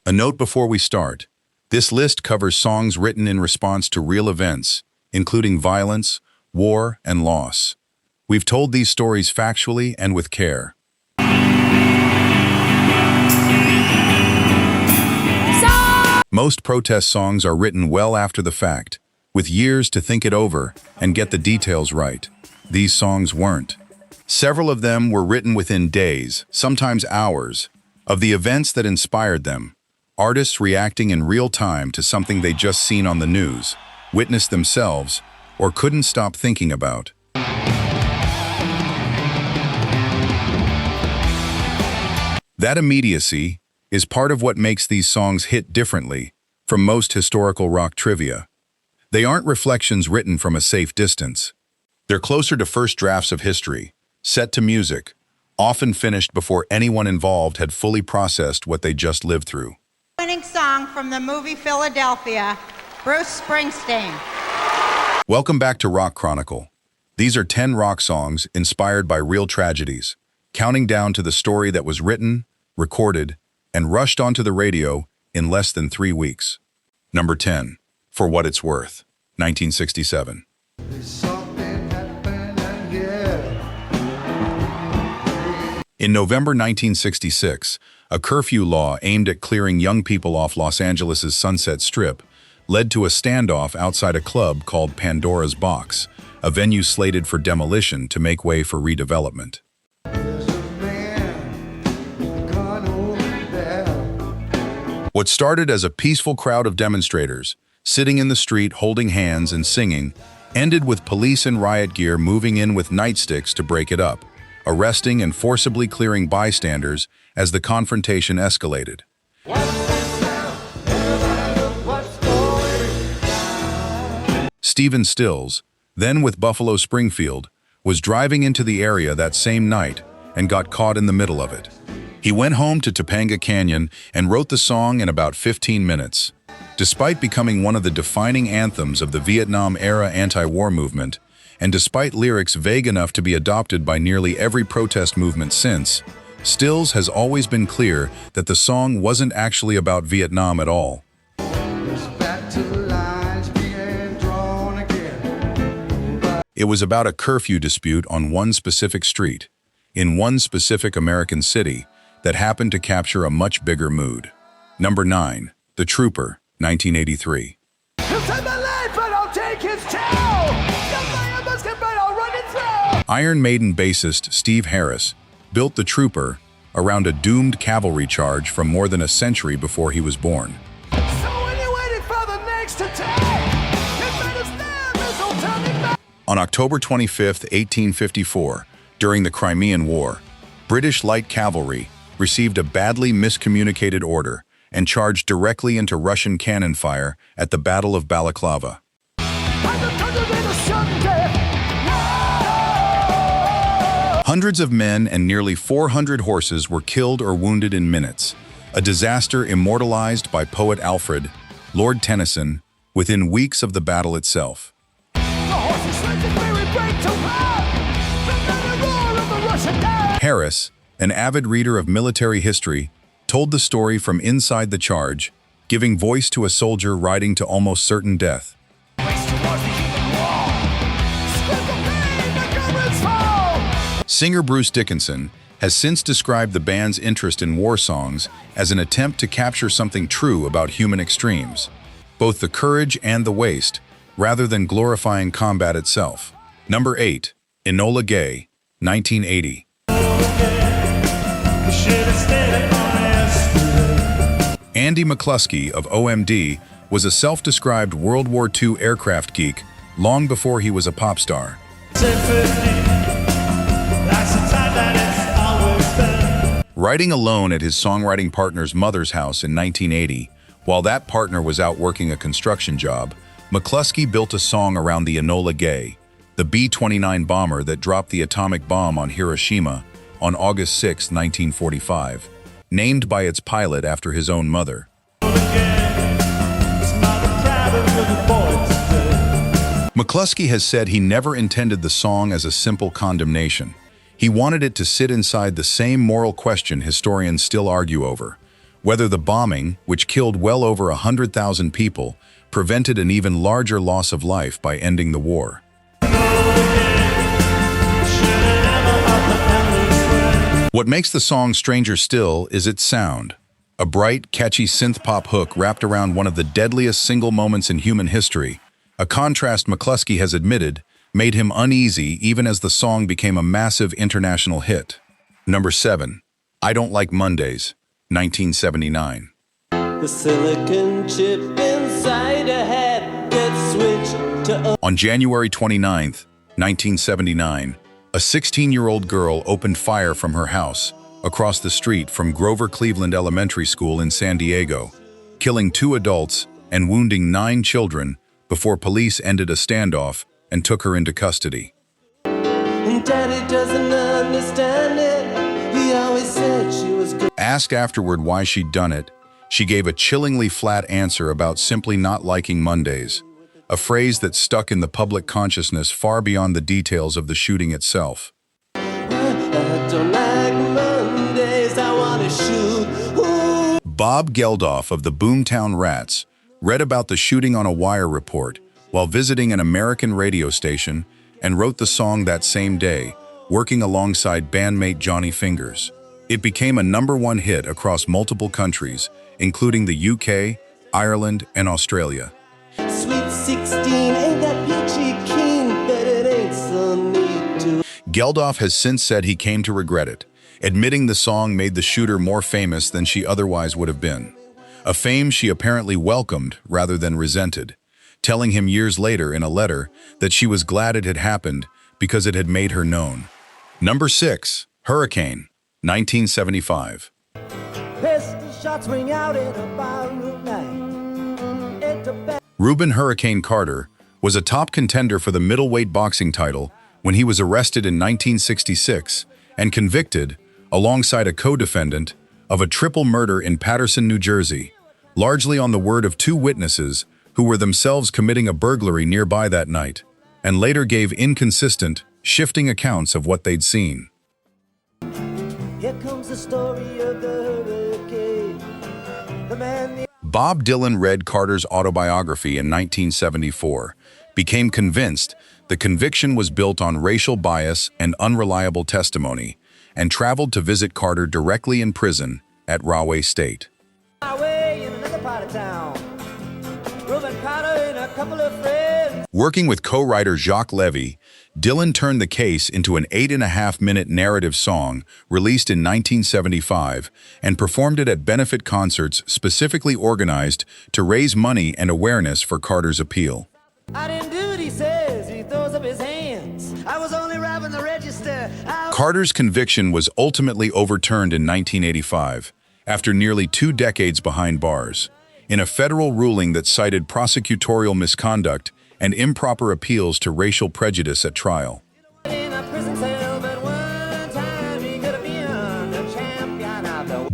A note before we start. This list covers songs written in response to real events, including violence, war, and loss. We've told these stories factually and with care. Most protest songs are written well after the fact, with years to think it over and get the details right. These songs weren't. Several of them were written within days, sometimes hours, of the events that inspired them. Artists reacting in real time to something they'd just seen on the news, witnessed themselves, or couldn't stop thinking about. That immediacy is part of what makes these songs hit differently from most historical rock trivia. They aren't reflections written from a safe distance. They're closer to first drafts of history, set to music, often finished before anyone involved had fully processed what they just lived through. Winning song from the movie Philadelphia, Bruce Springsteen. Welcome back to Rock Chronicle. These are 10 rock songs inspired by real tragedies, counting down to the story that was written, recorded, and rushed onto the radio in less than 3 weeks. Number 10, For What It's Worth, 1967. In November 1966, a curfew law aimed at clearing young people off Los Angeles' Sunset Strip led to a standoff outside a club called Pandora's Box, a venue slated for demolition to make way for redevelopment. What started as a peaceful crowd of demonstrators, sitting in the street holding hands and singing, ended with police in riot gear moving in with nightsticks to break it up, arresting and forcibly clearing bystanders as the confrontation escalated. Stephen Stills, then with Buffalo Springfield, was driving into the area that same night and got caught in the middle of it. He went home to Topanga Canyon and wrote the song in about 15 minutes. Despite becoming one of the defining anthems of the Vietnam-era anti-war movement, and despite lyrics vague enough to be adopted by nearly every protest movement since, Stills has always been clear that the song wasn't actually about Vietnam at all. It was about a curfew dispute on one specific street, in one specific American city, that happened to capture a much bigger mood. Number 9, The Trooper, 1983. Iron Maiden bassist Steve Harris built The Trooper around a doomed cavalry charge from more than a century before he was born. On October 25, 1854, during the Crimean War, British light cavalry received a badly miscommunicated order and charged directly into Russian cannon fire at the Battle of Balaclava. Hundreds of men and nearly 400 horses were killed or wounded in minutes, a disaster immortalized by poet Alfred, Lord Tennyson, within weeks of the battle itself. Harris, an avid reader of military history, told the story from inside the charge, giving voice to a soldier riding to almost certain death. Singer Bruce Dickinson has since described the band's interest in war songs as an attempt to capture something true about human extremes, both the courage and the waste, rather than glorifying combat itself. Number 8, Enola Gay, 1980. Andy McCluskey of OMD was a self-described World War II aircraft geek long before he was a pop star. Writing alone at his songwriting partner's mother's house in 1980, while that partner was out working a construction job, McCluskey built a song around the Enola Gay, the B-29 bomber that dropped the atomic bomb on Hiroshima on August 6, 1945, named by its pilot after his own mother. McCluskey has said he never intended the song as a simple condemnation. He wanted it to sit inside the same moral question historians still argue over. Whether the bombing, which killed well over 100,000 people, prevented an even larger loss of life by ending the war. What makes the song stranger still is its sound. A bright, catchy synth-pop hook wrapped around one of the deadliest single moments in human history, a contrast McCluskey has admitted made him uneasy even as the song became a massive international hit. Number 7. I Don't Like Mondays, 1979. The silicon chip inside a head gets switched to On January 29, 1979, a 16-year-old girl opened fire from her house across the street from Grover Cleveland Elementary School in San Diego, killing 2 adults and wounding 9 children before police ended a standoff and took her into custody. And Daddy doesn't understand it. He always said she was good. Asked afterward why she'd done it, she gave a chillingly flat answer about simply not liking Mondays, a phrase that stuck in the public consciousness far beyond the details of the shooting itself. I don't like Mondays, I wanna shoot. Ooh. Bob Geldof of the Boomtown Rats read about the shooting on a wire report while visiting an American radio station and wrote the song that same day, working alongside bandmate Johnny Fingers. It became a #1 hit across multiple countries, including the UK, Ireland, and Australia. Sweet 16 ain't that peachy keen, but it ain't so neat to. Geldof has since said he came to regret it, admitting the song made the shooter more famous than she otherwise would have been. A fame she apparently welcomed rather than resented, telling him years later in a letter that she was glad it had happened because it had made her known. Number 6. Hurricane, 1975. Pistol shots ring out in a barroom night. Reuben Hurricane Carter was a top contender for the middleweight boxing title when he was arrested in 1966 and convicted, alongside a co-defendant, of a triple murder in Paterson, New Jersey, largely on the word of 2 witnesses who were themselves committing a burglary nearby that night, and later gave inconsistent, shifting accounts of what they'd seen. Here comes the story of the hurricane. The man. Bob Dylan read Carter's autobiography in 1974, became convinced the conviction was built on racial bias and unreliable testimony, and traveled to visit Carter directly in prison at Rahway State. Working with co-writer Jacques Levy, Dylan turned the case into an 8.5-minute narrative song released in 1975 and performed it at benefit concerts specifically organized to raise money and awareness for Carter's appeal. I didn't do what he says, he throws up his hands. I was only robbing the register. Carter's conviction was ultimately overturned in 1985, after nearly 2 decades behind bars, in a federal ruling that cited prosecutorial misconduct and improper appeals to racial prejudice at trial.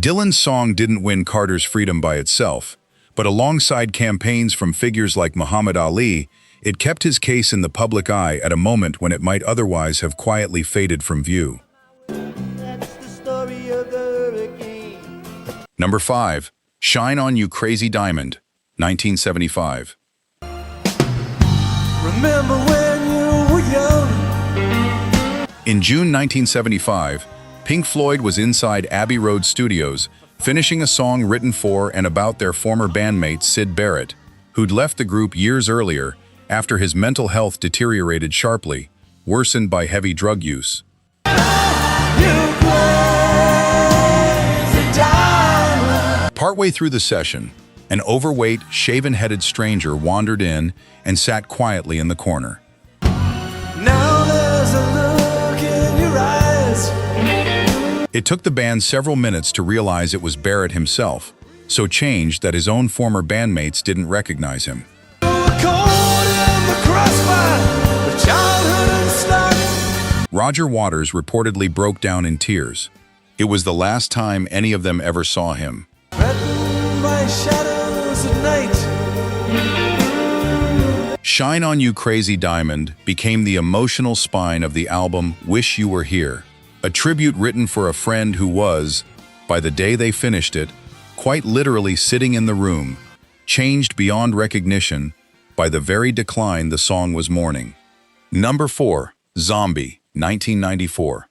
Dylan's song didn't win Carter's freedom by itself, but alongside campaigns from figures like Muhammad Ali, it kept his case in the public eye at a moment when it might otherwise have quietly faded from view. That's the story of the hurricane. Number 5. Shine On You Crazy Diamond, 1975. Remember when you were young? In June 1975, Pink Floyd was inside Abbey Road Studios, finishing a song written for and about their former bandmate Syd Barrett, who'd left the group years earlier after his mental health deteriorated sharply, worsened by heavy drug use. Partway through the session, an overweight, shaven-headed stranger wandered in and sat quietly in the corner. Now there's a look in your eyes. It took the band several minutes to realize it was Barrett himself, so changed that his own former bandmates didn't recognize him. Roger Waters reportedly broke down in tears. It was the last time any of them ever saw him. By shadows at night. Shine On You Crazy Diamond became the emotional spine of the album Wish You Were Here, a tribute written for a friend who was, by the day they finished it, quite literally sitting in the room, changed beyond recognition by the very decline the song was mourning. Number 4, Zombie, 1994.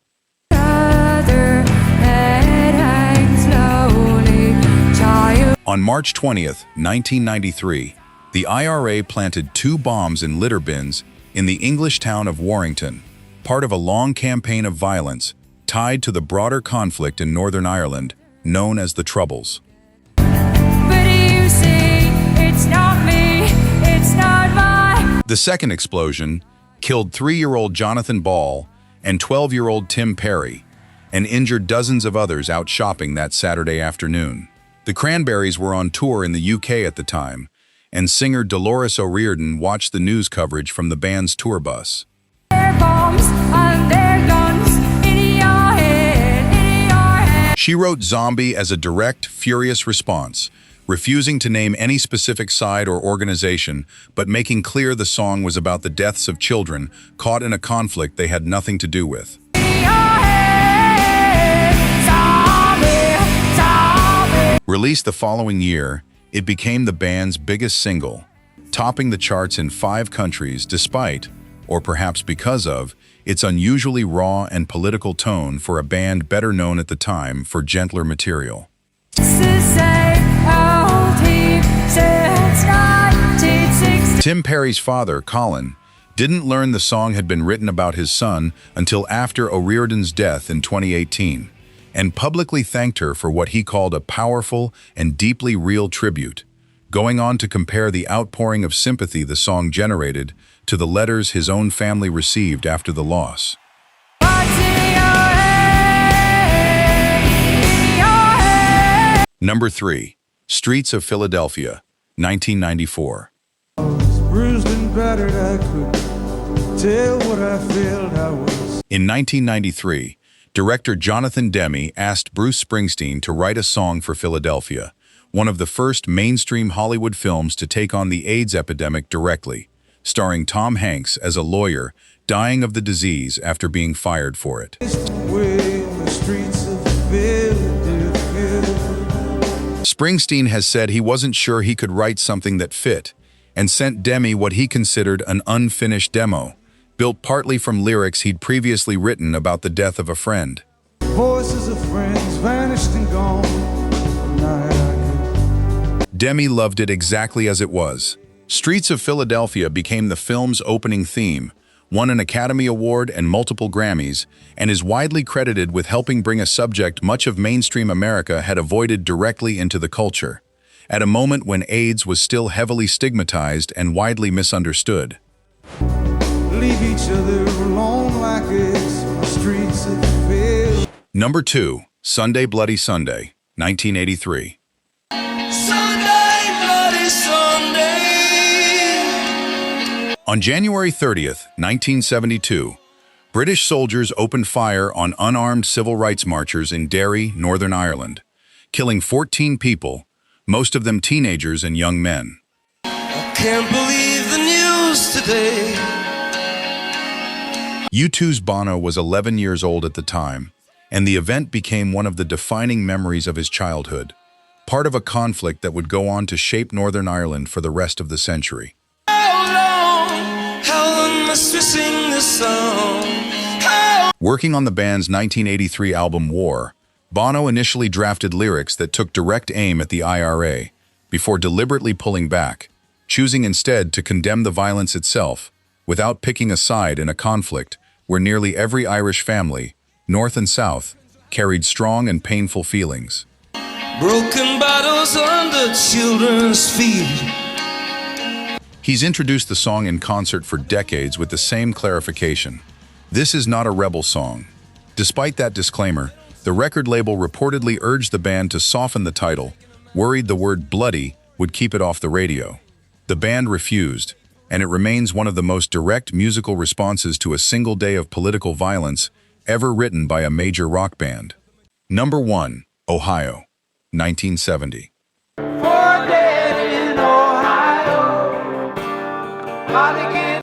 On March 20th, 1993, the IRA planted 2 bombs in litter bins in the English town of Warrington, part of a long campaign of violence tied to the broader conflict in Northern Ireland, known as the Troubles. The second explosion killed 3-year-old Jonathan Ball and 12-year-old Tim Perry, and injured dozens of others out shopping that Saturday afternoon. The Cranberries were on tour in the UK at the time, and singer Dolores O'Riordan watched the news coverage from the band's tour bus. She wrote Zombie as a direct, furious response, refusing to name any specific side or organization, but making clear the song was about the deaths of children caught in a conflict they had nothing to do with. Released the following year, it became the band's biggest single, topping the charts in 5 countries despite, or perhaps because of, its unusually raw and political tone for a band better known at the time for gentler material. Tim Perry's father, Colin, didn't learn the song had been written about his son until after O'Riordan's death in 2018, and publicly thanked her for what he called a powerful and deeply real tribute, going on to compare the outpouring of sympathy the song generated to the letters his own family received after the loss. Number 3, Streets of Philadelphia, 1994. Bruised and battered, I could tell what I felt I was. In 1993, director Jonathan Demme asked Bruce Springsteen to write a song for Philadelphia, one of the first mainstream Hollywood films to take on the AIDS epidemic directly, starring Tom Hanks as a lawyer dying of the disease after being fired for it. Springsteen has said he wasn't sure he could write something that fit, and sent Demme what he considered an unfinished demo, built partly from lyrics he'd previously written about the death of a friend. Voices of friends vanished and gone. Demme loved it exactly as it was. Streets of Philadelphia became the film's opening theme, won an Academy Award and multiple Grammys, and is widely credited with helping bring a subject much of mainstream America had avoided directly into the culture, at a moment when AIDS was still heavily stigmatized and widely misunderstood. Leave each other alone like it's on the streets of Philly. Number 2, Sunday Bloody Sunday, 1983. Sunday, Bloody Sunday. On January 30th, 1972, British soldiers opened fire on unarmed civil rights marchers in Derry, Northern Ireland, killing 14 people, most of them teenagers and young men. I can't believe the news today. U2's Bono was 11 years old at the time, and the event became one of the defining memories of his childhood, part of a conflict that would go on to shape Northern Ireland for the rest of the century. How long must we sing this song? Working on the band's 1983 album War, Bono initially drafted lyrics that took direct aim at the IRA, before deliberately pulling back, choosing instead to condemn the violence itself, without picking a side in a conflict where nearly every Irish family, North and South, carried strong and painful feelings. Broken bottles under children's feet. He's introduced the song in concert for decades with the same clarification. This is not a rebel song. Despite that disclaimer, the record label reportedly urged the band to soften the title, worried the word bloody would keep it off the radio. The band refused, and it remains one of the most direct musical responses to a single day of political violence ever written by a major rock band. Number 1, Ohio, 1970.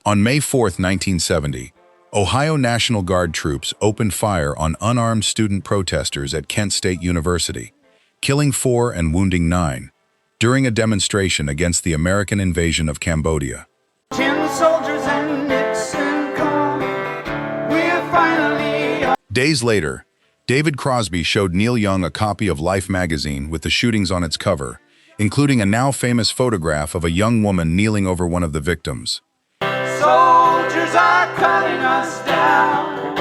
On May 4th, 1970, Ohio National Guard troops opened fire on unarmed student protesters at Kent State University, killing 4 and wounding 9, during a demonstration against the American invasion of Cambodia. 10 soldiers and Nixon come. We're finally. Days later, David Crosby showed Neil Young a copy of Life magazine with the shootings on its cover, including a now famous photograph of a young woman kneeling over one of the victims. Soldiers are cutting us down.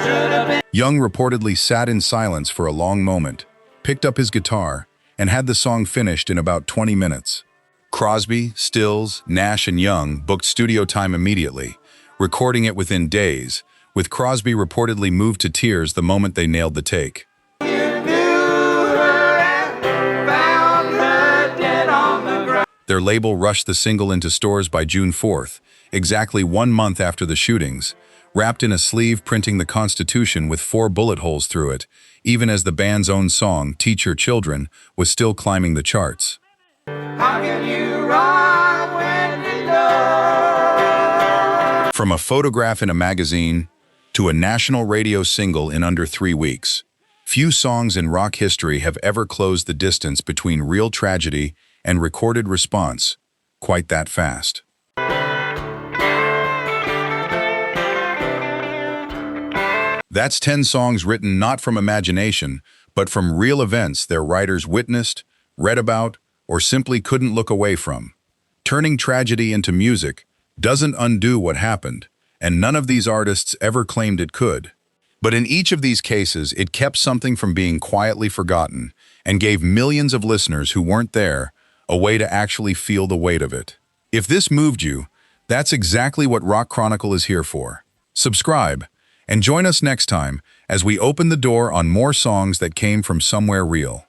Should have been. Young reportedly sat in silence for a long moment, picked up his guitar, and had the song finished in about 20 minutes. Crosby, Stills, Nash, and Young booked studio time immediately, recording it within days, with Crosby reportedly moved to tears the moment they nailed the take. You knew her and found her dead on the ground. Their label rushed the single into stores by June 4th, exactly 1 month after the shootings, wrapped in a sleeve printing the Constitution with 4 bullet holes through it, even as the band's own song, Teach Your Children, was still climbing the charts. How can you run when you know? From a photograph in a magazine to a national radio single in under 3 weeks, few songs in rock history have ever closed the distance between real tragedy and recorded response quite that fast. That's 10 songs written not from imagination, but from real events their writers witnessed, read about, or simply couldn't look away from. Turning tragedy into music doesn't undo what happened, and none of these artists ever claimed it could. But in each of these cases, it kept something from being quietly forgotten and gave millions of listeners who weren't there a way to actually feel the weight of it. If this moved you, that's exactly what Rock Chronicle is here for. Subscribe, and join us next time as we open the door on more songs that came from somewhere real.